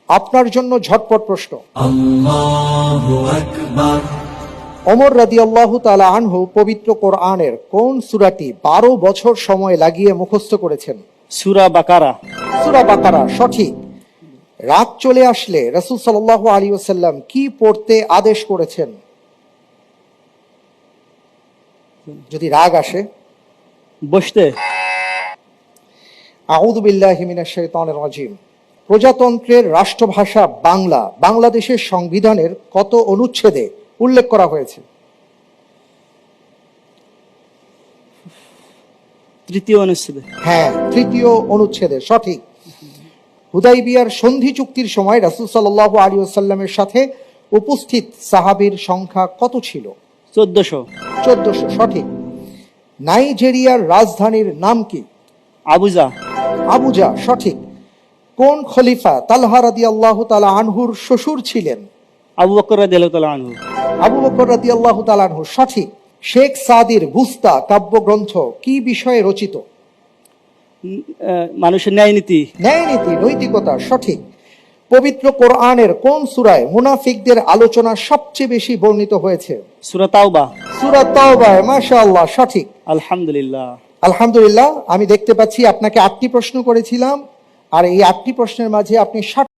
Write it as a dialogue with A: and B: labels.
A: আপনার জন্য ঝটপট প্রশ্ন।
B: আল্লাহু আকবার।
A: ওমর রাদিয়াল্লাহু তাআলা আনহু পবিত্র কোরআনের কোন সূরাটি 12 বছর সময় লাগিয়ে মুখস্থ করেছেন?
C: সূরা বাকারা।
A: সূরা বাকারা সঠিক। রাত চলে আসলে রাসূল সাল্লাল্লাহু আলাইহি ওয়াসাল্লাম কি পড়তে আদেশ করেছেন? যদি রাগ আসে
C: বসতে।
A: আউযু বিল্লাহি মিনাশ শাইতানির রাজিম। প্রজাতন্ত্রের রাষ্ট্রভাষা বাংলা বাংলাদেশের সংবিধানের কত অনুচ্ছেদে উল্লেখ করা হয়েছে?
C: তৃতীয় অনুচ্ছেদে।
A: হ্যাঁ, তৃতীয় অনুচ্ছেদে সঠিক। হুদাইবিয়ার সন্ধি চুক্তির সময় রাসূল সাল্লাল্লাহু আলাইহি ওয়াসাল্লামের সাথে উপস্থিত সাহাবীর সংখ্যা কত ছিল?
C: 1400।
A: 1400 সঠিক। নাইজেরিয়ার রাজধানীর নাম কি?
C: আবুজা।
A: আবুজা সঠিক। কোন খলিফা তালহা রাদিয়াল্লাহু তাআলা আনহুর শ্বশুর ছিলেন?
C: আবু বকর রাদিয়াল্লাহু তাআলা আনহু।
A: আবু বকর রাদিয়াল্লাহু তাআলা আনহু সঠিক। শেখ সাদির বুস্তা কাব্যগ্রন্থ কি বিষয়ে রচিত?
C: মানুষের ন্যায় নীতি।
A: ন্যায় নীতি, নৈতিকতা সঠিক। পবিত্র কোরআনের কোন সূরায় মুনাফিকদের আলোচনা সবচেয়ে বেশি বর্ণিত হয়েছে?
C: সূরা তাওবা।
A: সূরা তাওবা। মাশাআল্লাহ সঠিক।
C: আলহামদুলিল্লাহ।
A: আলহামদুলিল্লাহ। আমি দেখতে পাচ্ছি আপনাকে 8টি প্রশ্ন করেছিলাম, আর এই 8টি প্রশ্নের মাঝে আপনি 60